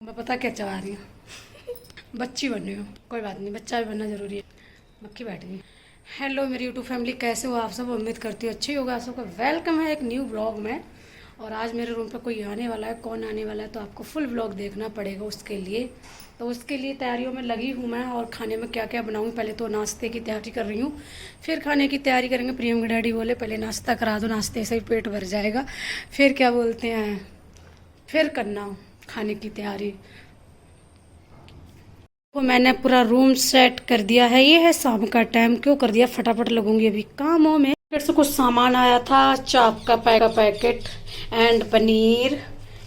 मैं पता क्या चाह रही हूँ बच्ची बन रही हूँ। कोई बात नहीं, बच्चा भी बनना ज़रूरी है। मक्खी बैठ गई। हेलो मेरी यूट्यूब फैमिली, कैसे हो आप सब? उम्मीद करती हूँ अच्छी होगा आप सबका। वेलकम है एक न्यू ब्लॉग में। और आज मेरे रूम पे कोई आने वाला है, कौन आने वाला है तो आपको फुल ब्लॉग देखना पड़ेगा उसके लिए। तो उसके लिए तैयारियों में लगी हूँ मैं। और खाने में क्या क्या बनाऊँगी, पहले तो नाश्ते की तैयारी कर रही हूँ, फिर खाने की तैयारी करेंगे। प्रियम के डैडी बोले पहले नाश्ता करा दो, नाश्ते से ही पेट भर जाएगा, फिर क्या बोलते हैं, फिर करना खाने की तैयारी। वो मैंने पूरा रूम सेट कर दिया है। ये है शाम का टाइम, क्यों कर दिया, फटाफट लगूंगी अभी कामों में। फिर से कुछ सामान आया था, चाप का पैकेट एंड पनीर।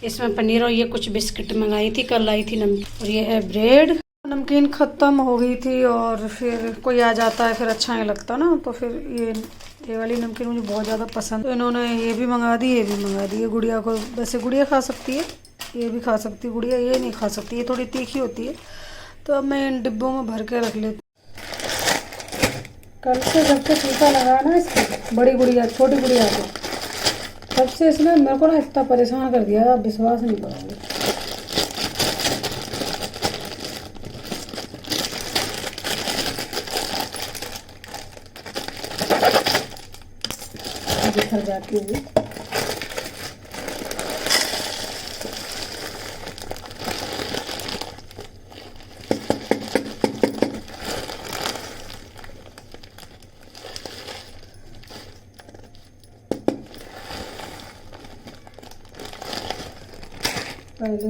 इसमें पनीर और ये कुछ बिस्किट मंगाई थी, कल आई थी नमकीन। और ये है ब्रेड। नमकीन ख़त्म हो गई थी और फिर कोई आ जाता है फिर अच्छा नहीं लगता ना, तो फिर ये वाली नमकीन मुझे बहुत ज़्यादा पसंद, तो इन्होंने ये भी मंगा दी, ये भी मंगा दी। ये गुड़िया को, वैसे गुड़िया खा सकती है, ये भी खा सकती है गुड़िया, ये नहीं खा सकती, ये थोड़ी तीखी होती है। तो अब मैं इन डिब्बों में भर के रख लेती। कल से जब से टीका लगाया ना इसकी, बड़ी गुड़िया छोटी गुड़िया को, तब से इसने मेरे को ना इतना परेशान कर दिया, आप विश्वास नहीं करोगे। बिखर जाती हुई। पहले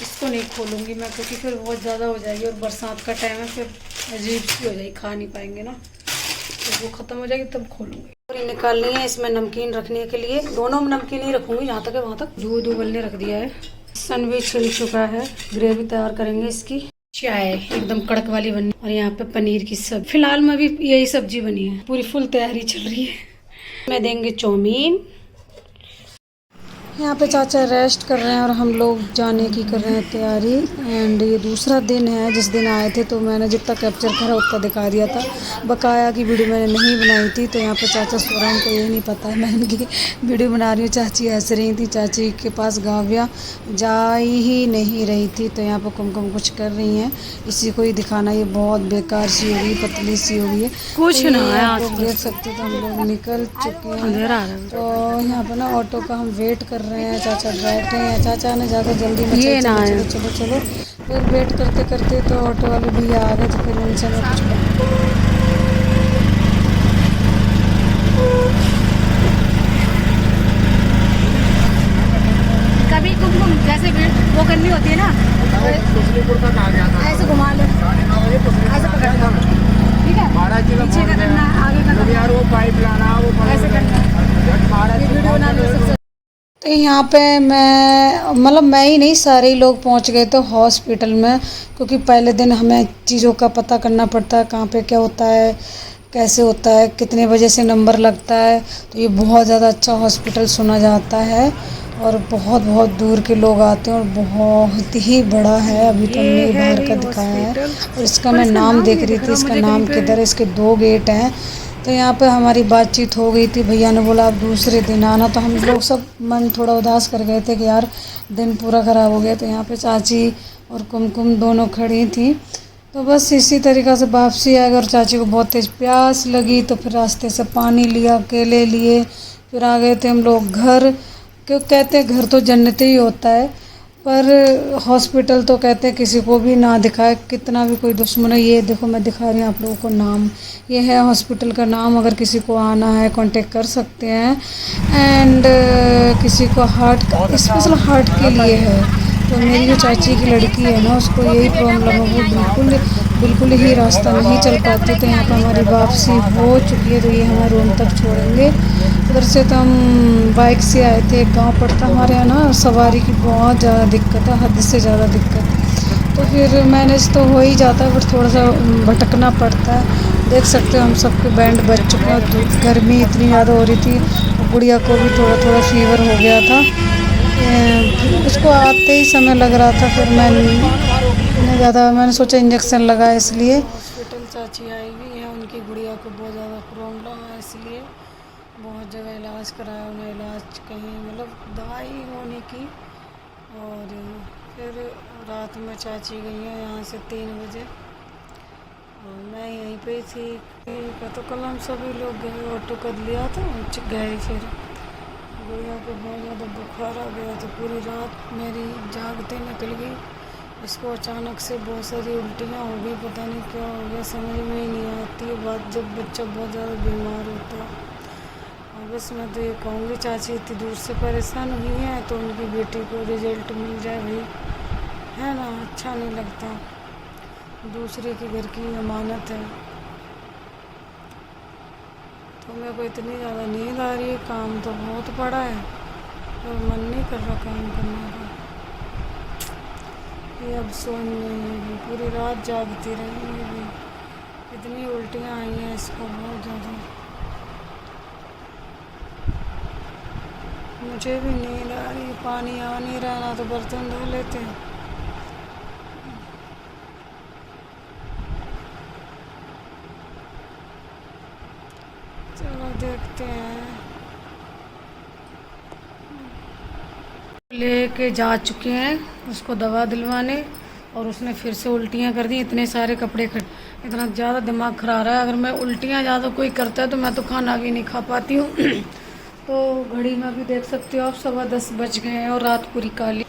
इसको नहीं खोलूँगी मैं, क्योंकि फिर बहुत ज़्यादा हो जाएगी और बरसात का टाइम है, फिर अजीब सी हो जाएगी, खा नहीं पाएंगे ना। तो वो ख़त्म हो जाएगी तब खोलूँगी। पूरी निकालनी है इसमें नमकीन रखने के लिए, दोनों में नमकीन ही रखूँगी, जहाँ तक है वहाँ तक। दूध उबलने रख दिया है, सन भी छिल चुका है, ग्रेवी तैयार करेंगे इसकी। चाय एकदम कड़क वाली बनी, और यहाँ पे पनीर की सब्जी, फिलहाल में भी यही सब्जी बनी है, पूरी फुल तैयारी चल रही है। मैं देंगे चाउमीन। यहाँ पे चाचा रेस्ट कर रहे हैं और हम लोग जाने की कर रहे हैं तैयारी। एंड ये दूसरा दिन है, जिस दिन आए थे तो मैंने जितना कैप्चर करा उतना दिखा दिया था, बकाया की वीडियो मैंने नहीं बनाई थी। तो यहाँ पे चाचा सो रहे हैं, उनको ये नहीं पता है मैं इनकी वीडियो बना रही हूँ। चाची हंस रही थी, चाची के पास गाविया जा ही नहीं रही थी, तो यहाँ पर कुमकुम कुछ कर रही हैं। इसी को ही दिखाना, ये बहुत बेकार सी होगी, पतली सी होगी है, कुछ ना है। आप लोग देख सकते, तो हम लोग निकल चुके हैं। तो यहाँ पर ना ऑटो का हम वेट कर रहे हैं, चाचा बैठे हैं, चाचा ने ज़्यादा जल्दी में ये ना आया। चलो चलो, फिर वेट करते करते तो ऑटो वाले भैया आ गए, तो फिर उनसे मैं कुछ कभी कुमकुम जैसे वो करनी होती है ना, ऐसे घुमा लो, ऐसे पकड़ लो, ठीक है, पीछे का करना, आगे का करना, वो पाइप लाना, वो ऐसे करना, वीडियो बना लो। तो यहाँ पे मैं ही नहीं, सारे ही लोग पहुँच गए थे हॉस्पिटल में, क्योंकि पहले दिन हमें चीज़ों का पता करना पड़ता है, कहाँ पे क्या होता है, कैसे होता है, कितने बजे से नंबर लगता है। तो ये बहुत ज़्यादा अच्छा हॉस्पिटल सुना जाता है, और बहुत बहुत दूर के लोग आते हैं, और बहुत ही बड़ा है। अभी तो हमने बाहर का दिखाया है, और इसका मैं नाम देख रही थी, इसका नाम किधर है, इसके 2 गेट हैं। तो यहाँ पे हमारी बातचीत हो गई थी, भैया ने बोला आप दूसरे दिन आना, तो हम लोग सब मन थोड़ा उदास कर गए थे कि यार दिन पूरा ख़राब हो गया। तो यहाँ पे चाची और कुमकुम दोनों खड़ी थी, तो बस इसी तरीक़ा से वापसी आ गई। और चाची को बहुत तेज़ प्यास लगी, तो फिर रास्ते से पानी लिया, केले लिए, फिर आ गए थे हम लोग घर, क्यों कहते हैं घर तो जन्नत ही होता है। पर हॉस्पिटल तो कहते हैं किसी को भी ना दिखाए, कितना भी कोई दुश्मन है। ये देखो मैं दिखा रही हूँ आप लोगों को नाम, ये है हॉस्पिटल का नाम। अगर किसी को आना है कांटेक्ट कर सकते हैं। एंड किसी को हार्ट का, स्पेशल हार्ट के लिए है। तो मेरी जो चाची की लड़की है ना, उसको यही प्रॉब्लम है, वो बिल्कुल बिल्कुल ही रास्ता नहीं चल पाती। तो यहाँ पर हमारी वापसी हो चुकी है, तो ये हमें रूम तक छोड़ेंगे। उधर से तो हम बाइक से आए थे, एक गांव पड़ता हमारे यहाँ ना, सवारी की बहुत ज़्यादा दिक्कत है, हद से ज़्यादा दिक्कत। तो फिर मैनेज तो हो ही जाता है, बट थोड़ा सा भटकना पड़ता है। देख सकते हो हम सबके बैंड बज चुके हैं। तो गर्मी इतनी ज़्यादा हो रही थी, गुड़िया को भी थोड़ा थोड़ा फीवर हो गया था। उसको आते ही समय लग रहा था, फिर मैंने सोचा इंजेक्शन लगाए इसलिए। हॉस्पिटल चाची आई हुई है, उनकी गुड़िया को बहुत ज़्यादा प्रॉब्लम है, इसलिए बहुत जगह इलाज कराया उन्हें, इलाज कहीं मतलब दवाई होने की। और फिर रात में चाची गई है यहाँ से 3 बजे, और मैं यहीं पे थी। तो कल हम सभी लोग गए, ऑटो कर लिया था, गए। फिर गुड़िया को बहुत ज़्यादा बुखार आ गया, तो पूरी रात मेरी जागते निकल गई। इसको अचानक से बहुत सारी उल्टियाँ हो गई, पता नहीं क्या हो गया, समझ में ही नहीं आती है बात जब बच्चा बहुत ज़्यादा बीमार होता है। और बस मैं तो ये कहूँगी, चाची इतनी दूर से परेशान हुई है, तो उनकी बेटी को रिजल्ट मिल जाए भाई, है ना। अच्छा नहीं लगता, दूसरे के घर की अमानत है। तो मेरे को इतनी ज़्यादा नींद आ रही है, काम तो बहुत पड़ा है, और मन नहीं कर रहा काम करने का। ये अब सोन नहीं, पूरी रात जागती रही है, इतनी उल्टियाँ आई हैं इसको बहुत ज़्यादा। मुझे भी नींद आ रही, पानी आ नहीं रहा, ना तो बर्तन धो लेते हैं। चलो देखते हैं। लेके जा चुके हैं उसको दवा दिलवाने, और उसने फिर से उल्टियाँ कर दी। इतने सारे कपड़े इतना ज़्यादा दिमाग खरा रहा है। अगर मैं उल्टियाँ ज़्यादा कोई करता है तो मैं तो खाना भी नहीं खा पाती हूँ। तो घड़ी में भी देख सकते हो आप, 10:15 बज गए हैं, और रात पूरी काली।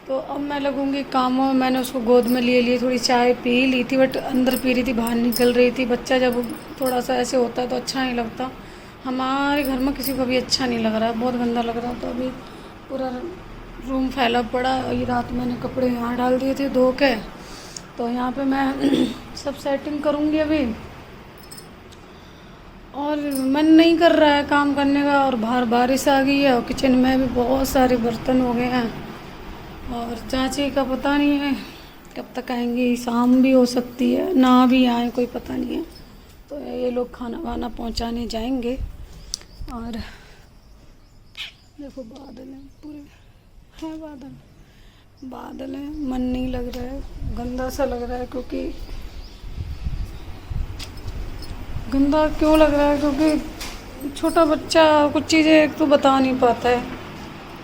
तो अब मैं लगूंगी कामों में। मैंने उसको गोद में लिए लिए थोड़ी चाय पी ली थी, बट अंदर पी रही थी, बाहर निकल रही थी। बच्चा जब थोड़ा सा ऐसे होता है तो अच्छा नहीं लगता। हमारे घर में किसी को भी अच्छा नहीं लग रहा है, बहुत गंदा लग रहा है। तो अभी पूरा रूम फैला पड़ा, और ये रात मैंने कपड़े यहाँ डाल दिए थे धो के, तो यहाँ पे मैं सब सेटिंग करूँगी अभी। और मन नहीं कर रहा है काम करने का, और बाहर बारिश आ गई है, और किचन में भी बहुत सारे बर्तन हो गए हैं। और चाची का पता नहीं है कब तक आएंगी, शाम भी हो सकती है, ना भी आए, कोई पता नहीं है। तो ये लोग खाना वाना पहुंचाने जाएंगे। और देखो बादल हैं पूरे, है बादल बादल हैं। मन नहीं लग रहा है, गंदा सा लग रहा है। क्योंकि गंदा क्यों लग रहा है, क्योंकि छोटा बच्चा कुछ चीज़ें एक तो बता नहीं पाता है,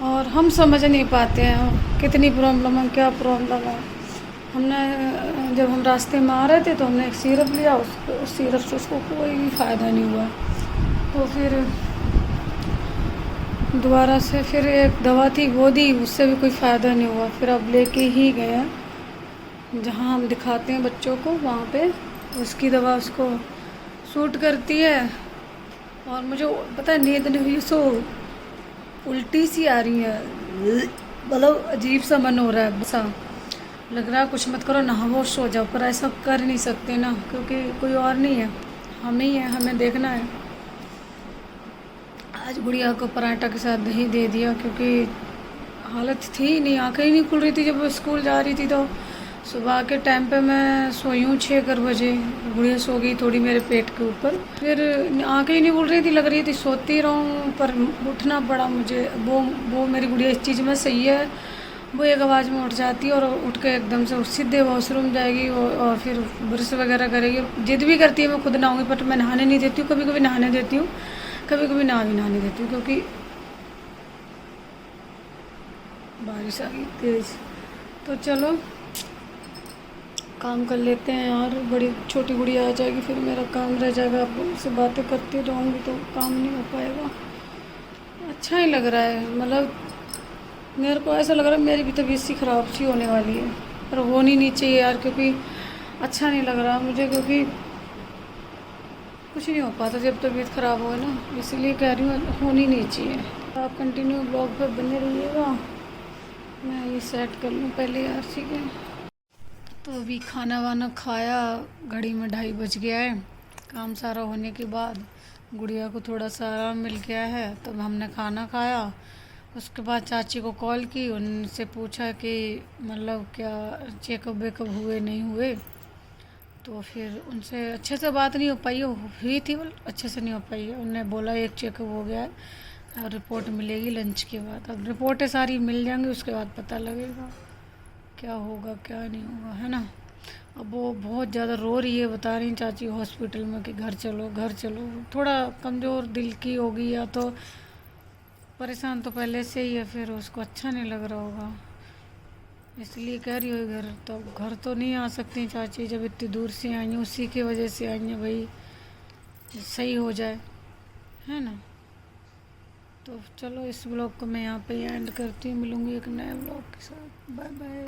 और हम समझ नहीं पाते हैं कितनी प्रॉब्लम है, क्या प्रॉब्लम है। हमने जब हम रास्ते में आ रहे थे तो हमने एक सिरप लिया, उस सिरप से उसको कोई भी फ़ायदा नहीं हुआ। तो फिर दोबारा से फिर एक दवा थी वो दी, उससे भी कोई फ़ायदा नहीं हुआ। फिर अब लेके ही गए हैं जहाँ हम दिखाते हैं बच्चों को, वहाँ पे उसकी दवा उसको सूट करती है। और मुझे पता है नींद नहीं हुई, सो उल्टी सी आ रही है, मतलब अजीब सा मन हो रहा है, बसा लग रहा है कुछ मत करो, नहाओ सो जाओ। पर ऐसा कर नहीं सकते ना, क्योंकि कोई और नहीं है, हम ही हैं, हमें देखना है। आज गुड़िया को पराठा के साथ दही दे दिया, क्योंकि हालत थी नहीं, आँखें ही नहीं खुल रही थी जब वो स्कूल जा रही थी। तो सुबह के टाइम पे मैं सोई हूँ 6 बजे, गुड़िया सो गई थोड़ी मेरे पेट के ऊपर। फिर आँखें ही नहीं खुल रही थी, लग रही थी सोती रहूँ, पर उठना पड़ा मुझे। वो मेरी गुड़िया इस चीज़ में सही है, वो एक आवाज़ में उठ जाती है, और उठ के एकदम से सीधे वॉशरूम जाएगी, और फिर ब्रश वगैरह करेगी। जिद भी करती है मैं खुद नहाऊँगी, बट मैं नहाने नहीं देती हूँ। कभी कभी नहाने देती हूँ, कभी कभी नहाने देती हूँ, क्योंकि बारिश आ गई तेज़। तो चलो काम कर लेते हैं यार, बड़ी छोटी गुड़िया आ जाएगी फिर मेरा काम रह जाएगा। आप लोगों से बातें करती रहूँगी तो काम नहीं हो पाएगा। अच्छा ही लग रहा है, मतलब मेरे को ऐसा लग रहा है मेरी भी तबीयत सी ख़राब सी होने वाली है, पर होनी नहीं चाहिए यार, क्योंकि अच्छा नहीं लग रहा मुझे, क्योंकि कुछ नहीं हो पाता जब तबीयत ख़राब हो ना, इसलिए कह रही हूँ होनी नहीं चाहिए। आप कंटिन्यू ब्लॉग पर बने रहिएगा, मैं ये सेट कर लूँ पहले यार, ठीक है। तो अभी खाना वाना खाया, घड़ी में 2:30 बज गया है। काम सारा होने के बाद गुड़िया को थोड़ा सा आराम मिल गया है, तब हमने खाना खाया। उसके बाद चाची को कॉल की, उनसे पूछा कि मतलब क्या चेकअप वेकअप हुए नहीं हुए। तो फिर उनसे अच्छे से बात नहीं हो पाई, हुई थी बल अच्छे से नहीं हो पाई है। उनने बोला एक चेकअप हो गया है और रिपोर्ट मिलेगी लंच के बाद। अब रिपोर्टें सारी मिल जाएंगी, उसके बाद पता लगेगा क्या होगा क्या नहीं होगा, है ना। अब वो बहुत ज़्यादा रो रही है, बता रही चाची हॉस्पिटल में कि घर चलो घर चलो। थोड़ा कमज़ोर दिल की होगी, या तो परेशान तो पहले से ही है, फिर उसको अच्छा नहीं लग रहा होगा, इसलिए कह रही हो घर। तो घर तो नहीं आ सकती चाची, जब इतनी दूर से आई हैं, उसी की वजह से आई हैं भाई, सही हो जाए, है ना। तो चलो इस ब्लॉग को मैं यहाँ पे एंड करती हूँ, मिलूँगी एक नए ब्लॉग के साथ। Bye bye.